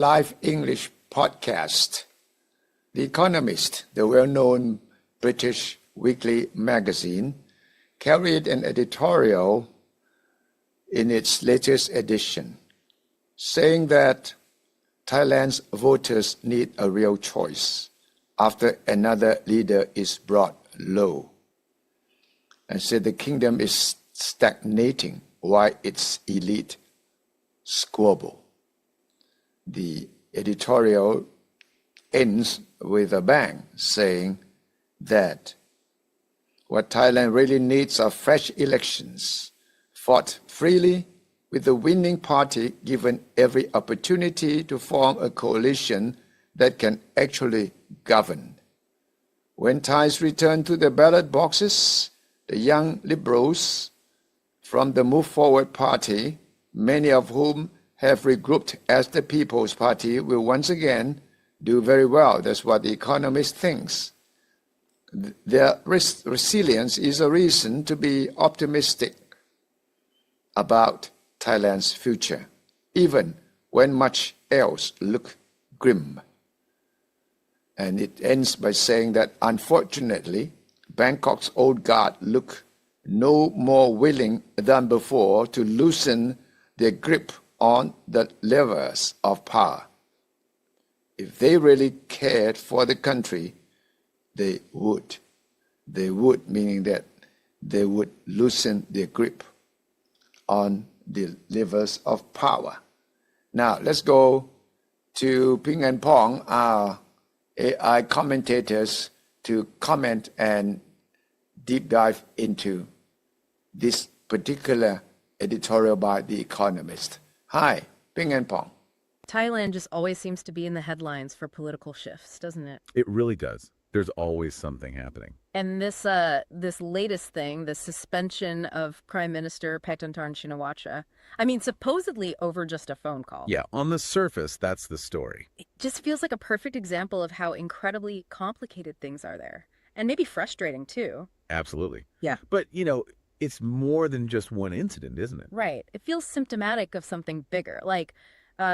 live English podcast. The Economist, the well-known British weekly magazine, carried an editorial in its latest edition, saying that Thailand's voters need a real choice after another leader is brought low, and said the kingdom is stagnating while its elite squabble. The editorial ends with a bang, saying that what Thailand really needs are fresh elections, fought freely, with the winning party given every opportunity to form a coalition that can actually govern. When Thais return to the ballot boxes, the young liberals from the Move Forward Party, many of whom have regrouped as the People's Party, will once again do very well. That's what the Economist thinks. Their resilience is a reason to be optimistic about Thailand's future, even when much else looks grim. And it ends by saying that, unfortunately, Bangkok's old guard look no more willing than before to loosen their grip on the levers of power. If they really cared for the country, they would. They would, meaning that they would loosen their grip on the levers of power. Now, let's go to Ping and Pong, our AI commentators, to comment and deep dive into this particular editorial by The Economist. Hi, Ping and Pong. Thailand just always seems to be in the headlines for political shifts, doesn't it? It really does. There's always something happening. And this latest thing, the suspension of Prime Minister Paetongtarn Shinawatra, I mean, supposedly over just a phone call. Yeah, on the surface, that's the story. It just feels like a perfect example of how incredibly complicated things are there. And maybe frustrating, too. Absolutely. Yeah. But, it's more than just one incident, isn't it? Right. It feels symptomatic of something bigger, like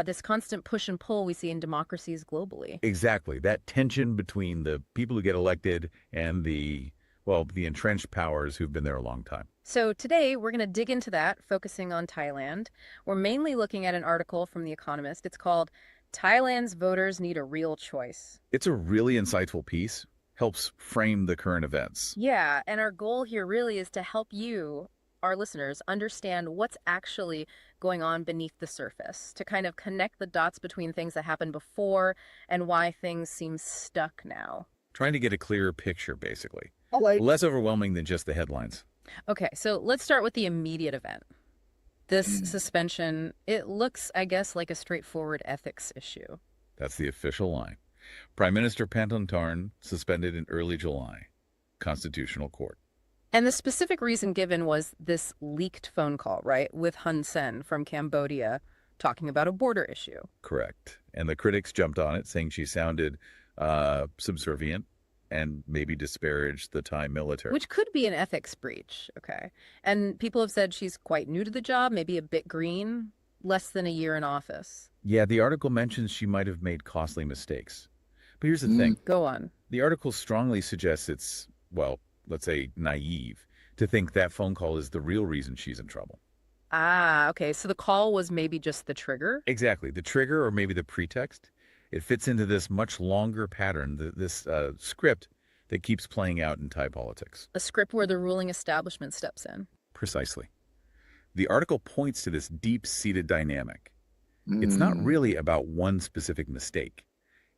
this constant push and pull we see in democracies globally. Exactly. That tension between the people who get elected and the entrenched powers who've been there a long time. So today we're going to dig into that, focusing on Thailand. We're mainly looking at an article from The Economist. It's called "Thailand's Voters Need a Real Choice." It's a really insightful piece. Helps frame the current events. Yeah, and our goal here really is to help you, our listeners, understand what's actually going on beneath the surface, to kind of connect the dots between things that happened before and why things seem stuck now. Trying to get a clearer picture, basically. All right. Less overwhelming than just the headlines. Okay, so let's start with the immediate event. This suspension, it looks, I guess, like a straightforward ethics issue. That's the official line. Prime Minister Paetongtarn suspended in early July. Constitutional Court. And the specific reason given was this leaked phone call, right, with Hun Sen from Cambodia talking about a border issue. Correct. And the critics jumped on it, saying she sounded subservient and maybe disparaged the Thai military. Which could be an ethics breach, okay. And people have said she's quite new to the job, maybe a bit green, less than a year in office. Yeah, the article mentions she might have made costly mistakes. But here's the thing. Go on. The article strongly suggests it's, let's say, naive to think that phone call is the real reason she's in trouble. Ah, okay. So the call was maybe just the trigger? Exactly. The trigger or maybe the pretext. It fits into this much longer pattern, this script that keeps playing out in Thai politics. A script where the ruling establishment steps in. Precisely. The article points to this deep-seated dynamic. It's not really about one specific mistake.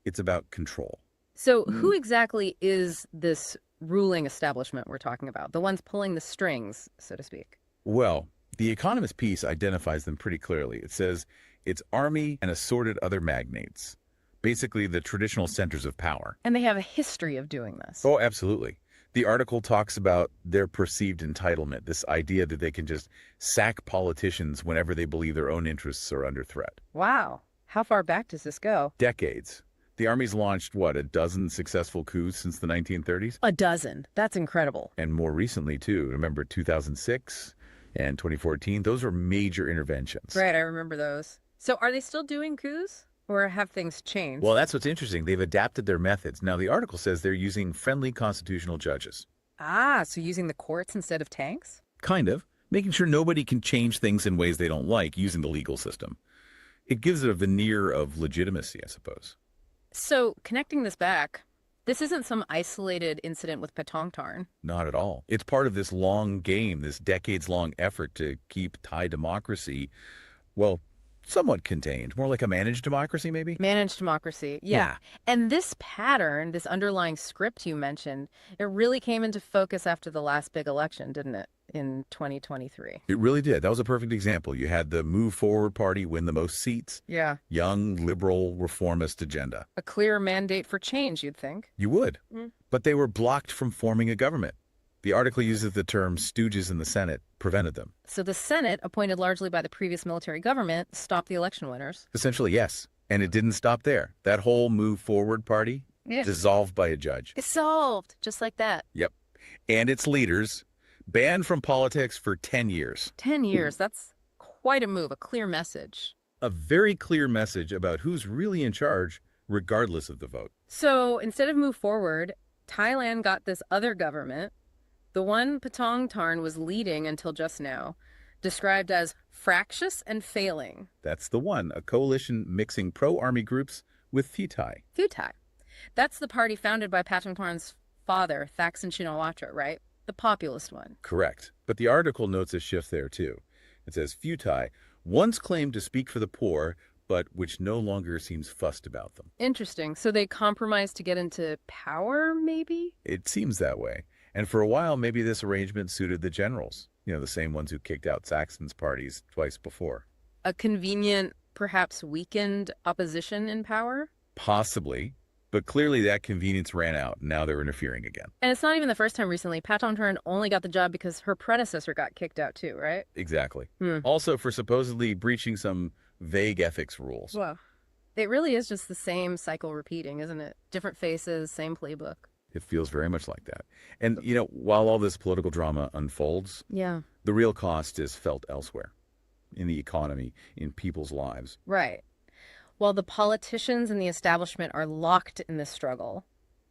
It's about control. So who exactly is this ruling establishment we're talking about? The ones pulling the strings, so to speak? Well, the Economist piece identifies them pretty clearly. It says it's army and assorted other magnates, basically the traditional centers of power. And they have a history of doing this. Oh, absolutely. The article talks about their perceived entitlement, this idea that they can just sack politicians whenever they believe their own interests are under threat. Wow. How far back does this go? Decades. The Army's launched, a dozen successful coups since the 1930s? A dozen. That's incredible. And more recently, too. Remember 2006 and 2014? Those were major interventions. Right, I remember those. So are they still doing coups? Or have things changed? Well, that's what's interesting. They've adapted their methods. Now, the article says they're using friendly constitutional judges. Ah, so using the courts instead of tanks? Kind of. Making sure nobody can change things in ways they don't like using the legal system. It gives it a veneer of legitimacy, I suppose. So, connecting this back, this isn't some isolated incident with Patong Tarn. Not at all. It's part of this long game, this decades-long effort to keep Thai democracy, well, somewhat contained. More like a managed democracy, maybe? Managed democracy, yeah. And this pattern, this underlying script you mentioned, it really came into focus after the last big election, didn't it, in 2023? It really did. That was a perfect example. You had the Move Forward Party win the most seats. Yeah. Young, liberal, reformist agenda. A clear mandate for change, you'd think. You would. But they were blocked from forming a government. The article uses the term stooges in the Senate prevented them. So the Senate, appointed largely by the previous military government, stopped the election winners. Essentially, yes. And it didn't stop there. That whole Move Forward Party dissolved by a judge. Dissolved, just like that. Yep. And its leaders banned from politics for 10 years. 10 years, that's quite a move, a clear message. A very clear message about who's really in charge, regardless of the vote. So instead of Move Forward, Thailand got this other government, the one Patong Tarn was leading until just now, described as fractious and failing. That's the one, a coalition mixing pro-army groups with Suthichai. Suthichai. That's the party founded by Patong Tarn's father, Thaksin Shinawatra, right? The populist one. Correct. But the article notes a shift there, too. It says, Suthichai once claimed to speak for the poor, but which no longer seems fussed about them. Interesting. So they compromised to get into power, maybe? It seems that way. And for a while, maybe this arrangement suited the generals, the same ones who kicked out Saxon's parties twice before. A convenient, perhaps weakened opposition in power? Possibly. But clearly that convenience ran out. Now they're interfering again. And it's not even the first time recently. Patong Tarn only got the job because her predecessor got kicked out too, right? Exactly. Also for supposedly breaching some vague ethics rules. Wow. It really is just the same cycle repeating, isn't it? Different faces, same playbook. It feels very much like that. And, while all this political drama unfolds, Yeah. the real cost is felt elsewhere, in the economy, in people's lives. Right. While the politicians and the establishment are locked in this struggle,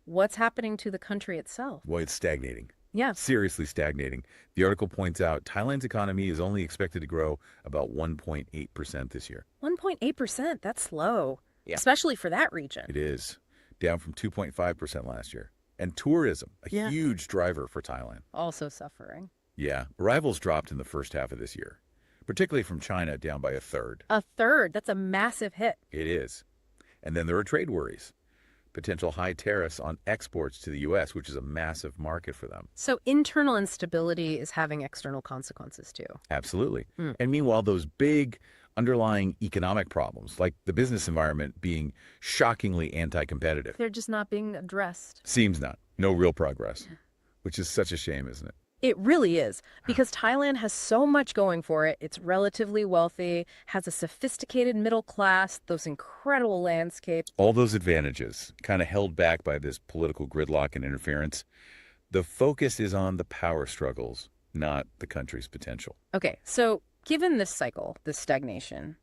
what's happening to the country itself? Well, it's stagnating. Yeah. Seriously stagnating. The article points out Thailand's economy is only expected to grow about 1.8% this year. 1.8%, that's low. Yeah. Especially for that region. It is, down from 2.5% last year. And tourism, a huge driver for Thailand. Also suffering. Yeah, arrivals dropped in the first half of this year, particularly from China, down by a third. A third? That's a massive hit. It is. And then there are trade worries. Potential high tariffs on exports to the U.S., which is a massive market for them. So internal instability is having external consequences too. Absolutely. And meanwhile, those big underlying economic problems, like the business environment being shockingly anti-competitive. They're just not being addressed. Seems not. No real progress, which is such a shame, isn't it? It really is, because Thailand has so much going for it. It's relatively wealthy, has a sophisticated middle class, those incredible landscapes. All those advantages, kind of held back by this political gridlock and interference. The focus is on the power struggles, not the country's potential. Okay, so given this cycle, this stagnation,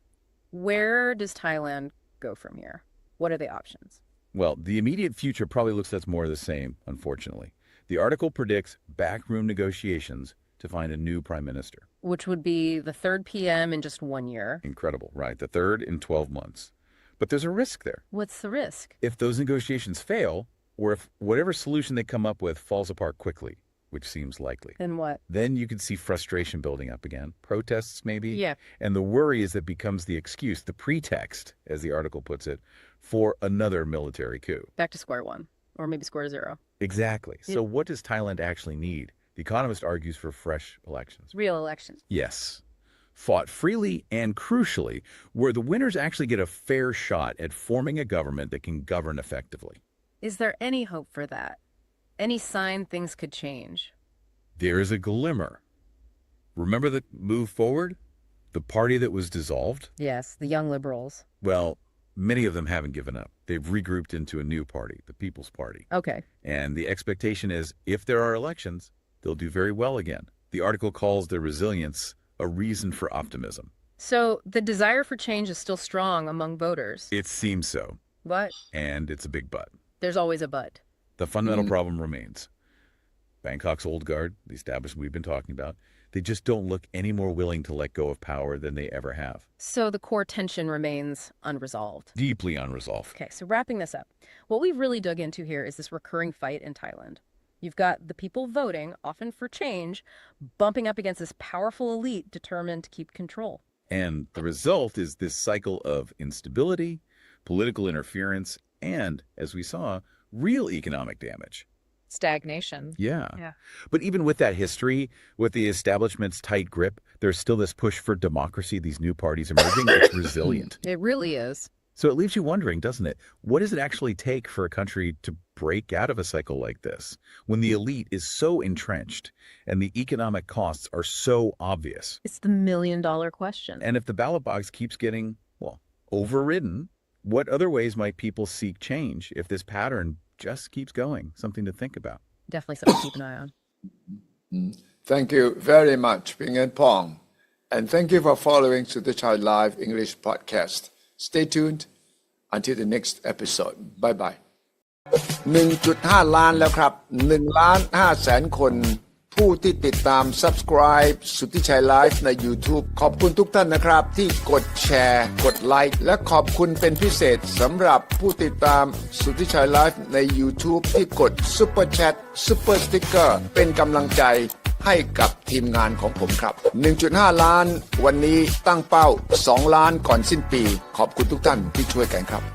where does Thailand go from here? What are the options? Well, the immediate future probably looks like more of the same, unfortunately. The article predicts backroom negotiations to find a new prime minister. Which would be the third PM in just 1 year. Incredible, right? The third in 12 months. But there's a risk there. What's the risk? If those negotiations fail, or if whatever solution they come up with falls apart quickly, which seems likely. Then what? Then you could see frustration building up again. Protests, maybe? Yeah. And the worry is that becomes the excuse, the pretext, as the article puts it, for another military coup. Back to square one, or maybe square zero. Exactly. So what does Thailand actually need? The Economist argues for fresh elections. Real elections. Yes. Fought freely and crucially, where the winners actually get a fair shot at forming a government that can govern effectively. Is there any hope for that? Any sign things could change? There is a glimmer. Remember the Move Forward? The party that was dissolved? Yes, the Young Liberals. Well, many of them haven't given up. They've regrouped into a new party, the People's Party. Okay. And the expectation is if there are elections, they'll do very well again. The article calls their resilience a reason for optimism. So the desire for change is still strong among voters. It seems so. But And it's a big but. there's always a but. The fundamental problem remains. Bangkok's old guard, the establishment we've been talking about, they just don't look any more willing to let go of power than they ever have. So the core tension remains unresolved. Deeply unresolved. Okay, so wrapping this up, what we've really dug into here is this recurring fight in Thailand. You've got the people voting, often for change, bumping up against this powerful elite determined to keep control. And the result is this cycle of instability, political interference, and, as we saw, real economic damage. Stagnation. Yeah. But even with that history, with the establishment's tight grip, there's still this push for democracy, these new parties emerging. It's resilient. It really is. So it leaves you wondering, doesn't it? What does it actually take for a country to break out of a cycle like this when the elite is so entrenched and the economic costs are so obvious? It's the million-dollar question. And if the ballot box keeps getting, well, overridden, what other ways might people seek change if this pattern just keeps going? Something to think about. Definitely something to keep an eye on. Thank you very much, Ping and Pong. And thank you for following Suthichai Live English podcast. Stay tuned until the next episode. Bye-bye. 1.5 ล้านแล้วครับ 1,500,000 คนผู้ที่ติดตาม Subscribe สุทธิชัย Live ใน YouTube ขอบคุณทุกท่านนะครับที่กดแชร์กดไลค์และขอบคุณเป็นพิเศษสำหรับผู้ติดตามสุทธิชัย Live ใน YouTube ที่กด Super Chat Super Sticker เป็นกำลังใจให้กับทีมงานของผมครับ 1.5 ล้านวันนี้ตั้งเป้า 2 ล้านก่อนสิ้นปีขอบคุณทุกท่านที่ช่วยกันครับ